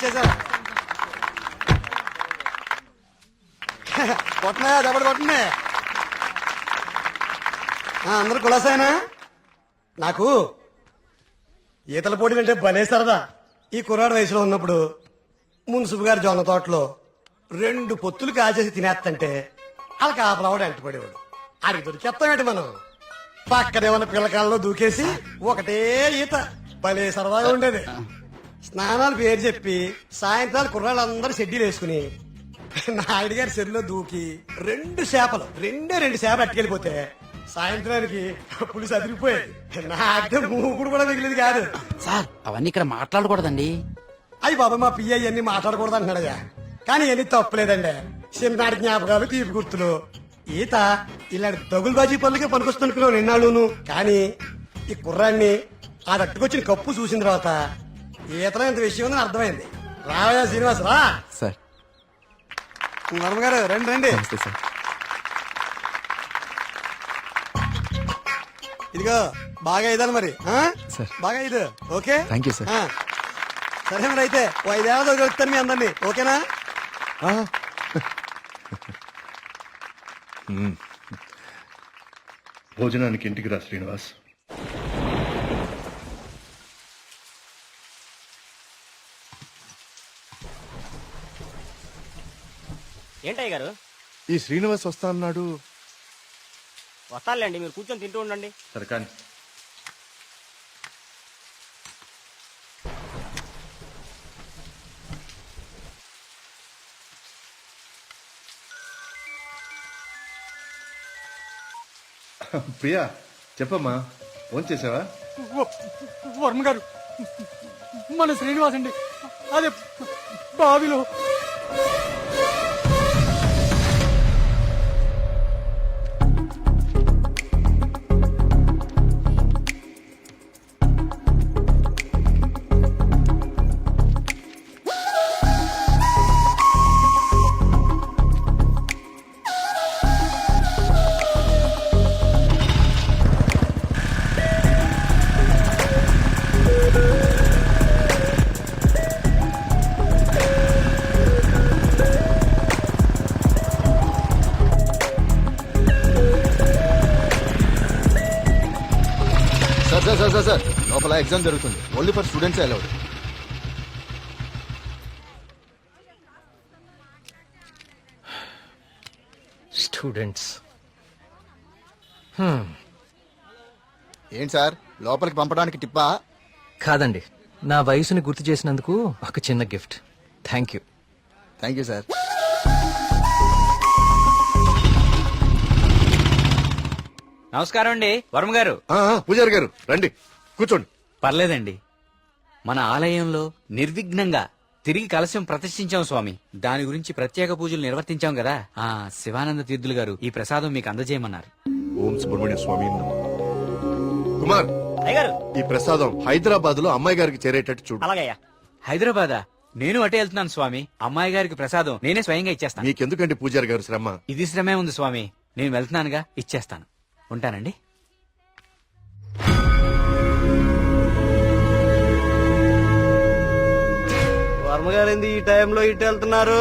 వచ్చేసా కొట్టనా దెబ్బడు కొట్టండి. అందరు కులాసైనా. నాకు ఈతల పోటీలు అంటే భలే సరదా. ఈ కుర్రాడు వయసులో ఉన్నప్పుడు మున్సిపు గారి జొన్న తోటలో 2 పొత్తులు కాచేసి తినేస్తంటే వాళ్ళకి ఆపలవాడు ఎంటపడేవాడు. అడిగి దొరికేస్తామేంటి మనం. పక్కనేమన్నా పిల్లకాలలో దూకేసి ఒకటే ఈత. భలే సరదాగా ఉండేది. స్నానాలు పేరు చెప్పి సాయంత్రాలు కుర్రాళ్ళందరూ షెడ్యూల్ వేసుకుని నాయుడు గారి చెరువులో దూకి 2 చేపలు అట్టుకెళ్ళిపోతే సాయంత్రానికి పులిసి అదిరిపోయేది. నాకే మూకుడు కూడా మిగిలింది కాదు. సార్ అవన్నీ ఇక్కడ మాట్లాడకూడదండి. అయ్యి బాబా మా పియ్య అన్ని మాట్లాడకూడదు అంటున్నాడయ్యా. కానీ ఎన్ని తప్పులేదండి. చిన్ననాటి జ్ఞాపకాలు, తీపి గుర్తులు. ఈత ఇలాంటి దగులుబాజీ పనులకే పనికొస్తున్నాను నిన్నాళ్ళును. కానీ ఈ కుర్రాన్ని ఆ తట్టుకొచ్చిన కప్పు చూసిన తర్వాత ఈతలో ఇంత విషయం ఉందని అర్థమైంది. రావయ్యా శ్రీనివాస్ రా. సార్ వర్మ గారు రండి రండి. సార్ ఇదిగో బాగా ఇదాలి మరి. సార్. బాగా ఇది ఓకే. Thank you sir. సరే మరి అయితే 5 ఏళ్ళతో కలుగుతాను మీ అందరినీ. ఓకేనా? భోజనానికి ఇంటికి రా శ్రీనివాస్. ఏంటయ్య గారు? ఈ శ్రీనివాస్ వస్తా అన్నాడు. వస్తానులేండి, మీరు కూర్చొని తింటూ ఉండండి. సరే కానీ ప్రియా చెప్పమ్మా, ఫోన్ చేసావా? వర్మ గారు, మన శ్రీనివాస్ అండి అదే బావిలో. సార్ లోపల ఎగ్జామ్ జరుగుతుంది. Only for students allowed. Students ఏంటి సార్ లోపలికి పంపడానికి టిప్పా? కాదండి, నా వయసుని గుర్తు చేసినందుకు ఒక చిన్న gift. Thank you. Thank you sir. నమస్కారం అండి వర్మ గారు. పూజారి గారు రండి కూర్చోండి. పర్లేదండి, మన ఆలయంలో నిర్విఘ్నంగా తిరిగి కలశం ప్రతిష్ఠించాం స్వామి. దాని గురించి ప్రత్యేక పూజలు నిర్వర్తించాం కదా. శివానంద తీర్థులు గారు ఈ ప్రసాదం మీకు అందజేయమన్నారు. ఓం సుబ్రహ్మణ్య స్వామి. కుమార్, అయ్యగారు ఈ ప్రసాదం హైదరాబాద్ లో అమ్మాయి గారికి చేరేటట్టు చూడు. అలాగయ్యా. హైదరాబాదా? నేను అటే వెళ్తున్నాను స్వామి. అమ్మాయి గారికి ప్రసాదం నేనే స్వయంగా ఇచ్చేస్తాను. మీకెందుకండి పూజారి గారు శ్రమ? ఇది శ్రమే ఉంది స్వామి. నేను వెళ్తున్నానుగా, ఇచ్చేస్తాను. ఉంటానండి. వర్మ గారు ఏంది ఈ టైంలో ఇటు వెళ్తున్నారు?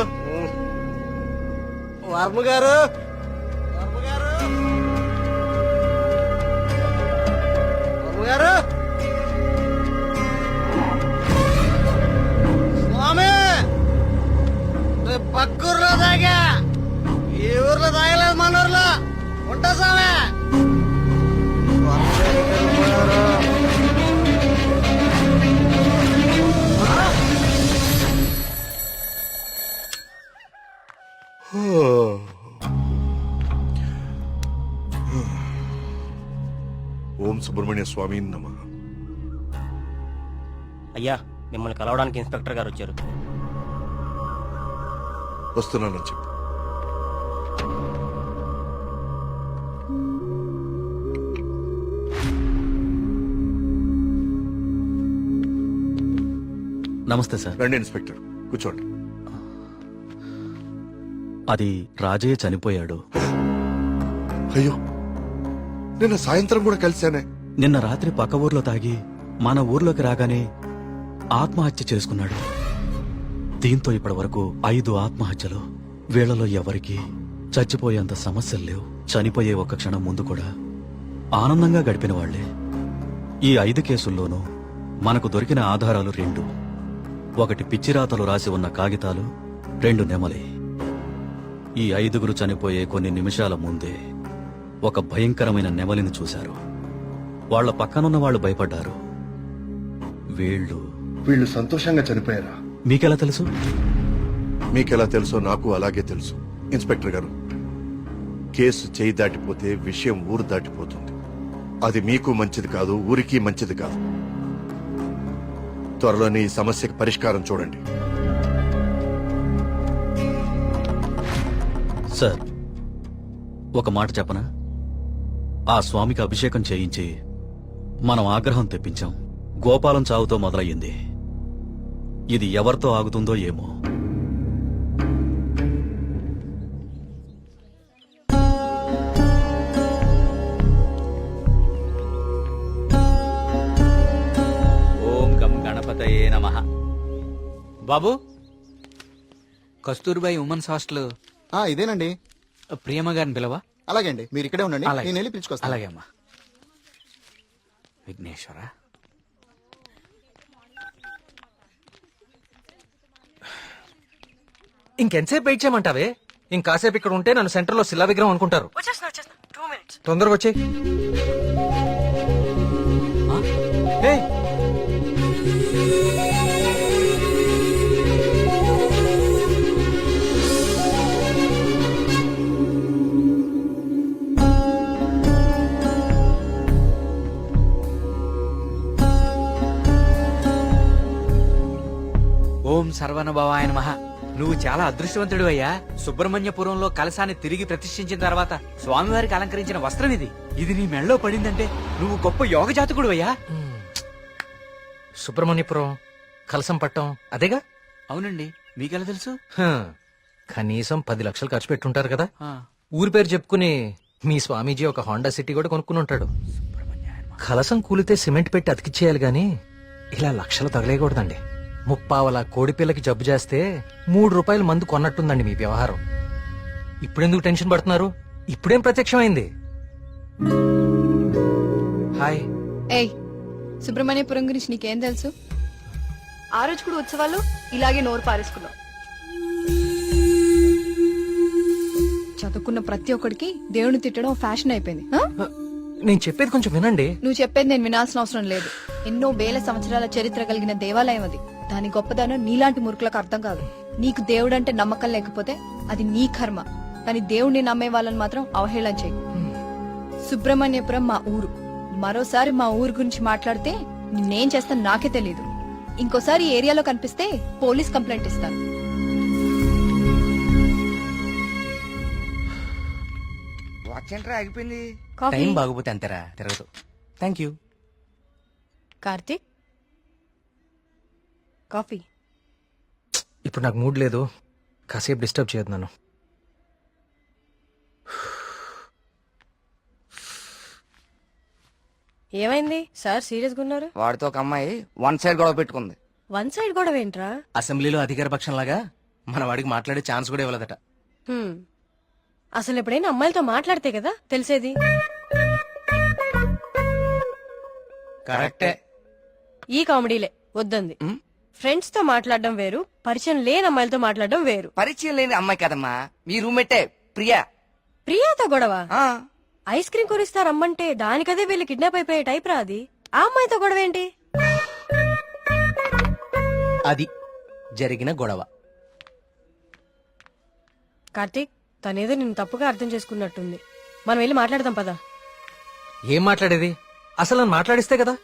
వర్మ గారు, వర్మ గారు, వర్మ గారు, స్వామి పక్కూర్లో తాగా, ఈ ఊర్లో తాగలేదు, మన ఊర్లో ఉంటా స్వామి. ఓం సుబ్రహ్మణ్య స్వామి నమః. అయ్యా, మిమ్మల్ని కలవడానికి ఇన్స్పెక్టర్ గారు వచ్చారు. వస్తున్నానని చెప్పు. నమస్తే సార్. రండి ఇన్స్పెక్టర్, కూర్చోండి. అది రాజయ్య చనిపోయాడు. అయ్యో, నిన్న సాయంత్రం కూడా కలిశానే. నిన్న రాత్రి పక్క ఊర్లో తాగి మన ఊర్లోకి రాగానే ఆత్మహత్య చేసుకున్నాడు. దీంతో ఇప్పటి వరకు 5 ఆత్మహత్యలు. వీళ్లలో ఎవరికి చచ్చిపోయేంత సమస్యలు లేవు. చనిపోయే ఒక్క క్షణం ముందు కూడా ఆనందంగా గడిపిన వాళ్లే. ఈ 5 కేసుల్లోనూ మనకు దొరికిన ఆధారాలు 2. ఒకటి పిచ్చిరాతలు రాసి ఉన్న కాగితాలు, 2 నెమలి. ఈ 5గురు చనిపోయే కొన్ని నిమిషాల ముందే ఒక భయంకరమైన నెమలిని చూశారు. వాళ్ల పక్కనున్న వాళ్ళు భయపడ్డారు. వీళ్ళు సంతోషంగా చనిపోయారా? మీకెలా తెలుసు? మీకెలా తెలుసో నాకు అలాగే తెలుసు. ఇన్స్పెక్టర్ గారు, కేసు చేయి దాటిపోతే విషయం ఊరు దాటిపోతుంది. అది మీకు మంచిది కాదు, ఊరికి మంచిది కాదు. త్వరలోనే ఈ సమస్యకి పరిష్కారం చూడండి. సార్, ఒక మాట చెప్పనా? ఆ స్వామికి అభిషేకం చేయించి మనం ఆగ్రహం తెప్పించాం. గోపాలం చావుతో మొదలయ్యింది. ఇది ఎవరితో ఆగుతుందో ఏమో. ఓం గం గణపతయే నమః. బాబు, కస్తూర్బాయి ఉమెన్స్ హాస్టల్ ఇదేనండి. ప్రియమ్మ గారిని పిలవా? అలాగే అండి, మీరు ఇక్కడే ఉండండి. అలాగే. నేను వెళ్ళి పిలుచుకొస్తాను. అలాగే అమ్మా. విఘ్నేశ్వర, ఇంకెంతసేపు వెయిట్ చేయమంటావే? ఇంకాసేపు ఇక్కడ ఉంటే నన్ను సెంటర్ లో శిలా విగ్రహం అనుకుంటారు. తొందరగా వచ్చే. ఓం సర్వనుభవాయ నమః. నువ్వు చాలా అదృష్టవంతుడు అయ్యా. సుబ్రహ్మణ్యపురంలో కలశాన్ని తిరిగి ప్రతిష్ఠించిన తర్వాత స్వామివారికి అలంకరించిన వస్త్రం ఇది. ఇది నీ మెళ్ళో పడిందంటే నువ్వు గొప్ప యోగ జాతకుడు అయ్యా. సుబ్రహ్మణ్యపురం కలసం పట్టం అదేగా? అవునండి, మీకెలా తెలుసు? కనీసం 10 లక్షలు ఖర్చు పెట్టుంటారు కదా. ఆ, ఊరి పేరు చెప్పుకుని మీ స్వామీజీ ఒక హోండా సిటీ కూడా కొనుక్కుని ఉంటాడు. కలసం కూలితే సిమెంట్ పెట్టి అతికిచ్చేయాలి గాని ఇలా లక్షలు తగలేయకూడదండి. 30 కోడి పిల్లకి జబ్బు చేస్తే 3 రూపాయలు మందు కొన్నట్టుందండి మీ వ్యవహారం. ఇప్పుడెందుకు టెన్షన్ పడుతున్నారు? ఇప్పుడేం ప్రత్యక్షమైంది? హాయ్. ఏయ్, సుబ్రహ్మణ్యపురం గురించి నీకేం తెలుసు? ఆ రోజు కూడా ఉత్సవాలు ఇలాగే నోరు పారేసుకున్నావు. చదువుకున్న ప్రతి ఒక్కడికి దేవుని తిట్టడం ఫ్యాషన్ అయిపోయింది. ఆ? నేను చెప్పేది కొంచెం వినండి. నువ్వు చెప్పేది నేను వినాల్సిన అవసరం లేదు. ఎన్నో వేల సంవత్సరాల చరిత్ర కలిగిన దేవాలయం అది. దాని గొప్పదనం నీలాంటి మురుకులకు అర్థం కాదు. నీకు దేవుడంటే నమ్మకం లేకపోతే అది నీ కర్మ. కానీ దేవుణ్ణి నమ్మే వాళ్ళని మాత్రం అవహేళన చేయి. సుబ్రహ్మణ్యపురం మా ఊరు. మరోసారి మా ఊరు గురించి మాట్లాడితే నేనేం చేస్తాను నాకే తెలీదు. ఇంకోసారి ఈ ఏరియాలో కనిపిస్తే పోలీస్ కంప్లైంట్ ఇస్తాను. ఆగిపోయింది. కాఫీ? టైం బాగోపోతే అంతేరా, తిరగదు. Thank you. కార్తీక్, కాఫీ. ఇప్పుడు నాకు మూడ్ లేదు. కాసేపు డిస్టర్బ్ చేయదు నన్ను. ఏమైంది సార్? సీరియస్ గా ఉన్నారు? వాడితో ఒక అమ్మాయి 1 సైడ్ గొడవ పెట్టుకుంది. 1 సైడ్ గొడవ ఏంట్రా? అసెంబ్లీలో అధికార పక్షం లాగా మన వాడికి మాట్లాడే ఛాన్స్ కూడా ఇవ్వలేదట. హ్మ్. అసలు ఎప్పుడైనా అమ్మాయిలతో మాట్లాడితే కదా తెలిసేది. కరెక్టే. ఈ కామెడీలే వద్దంది. ఫ్రెండ్స్ తో మాట్లాడడం వేరు, పరిచయం లేని అమ్మాయిలతో మాట్లాడడం వేరు. పరిచయం లేని అమ్మాయి కదమ్మా, మీ రూమ్మేటే ప్రియా. ప్రియాతో గొడవ? ఆ, ఐస్ క్రీమ్ కొనిస్తా రమ్మంటే దానికదే వీళ్ళు కిడ్నాప్ అయిపోయే టైప్ రా అది. ఆ అమ్మాయితో గొడవ ఏంటి? అది జరిగిన గొడవ. కార్తీక్, తనేదో నిన్ను తప్పుగా అర్థం చేసుకున్నట్టుంది. మనం వెళ్ళి మాట్లాడదాం పదా. ఏం మాట్లాడేది? అసలు నన్ను మాట్లాడిస్తే కదా.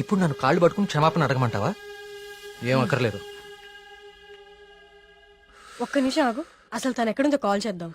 ఇప్పుడు నన్ను కాళ్ళు పట్టుకుని క్షమాపణ అడగమంటావా? ఏం అక్కర్లేదు. ఒక్క నిమిషం ఆగు. అసలు తను ఎక్కడుందో కాల్ చేద్దాం.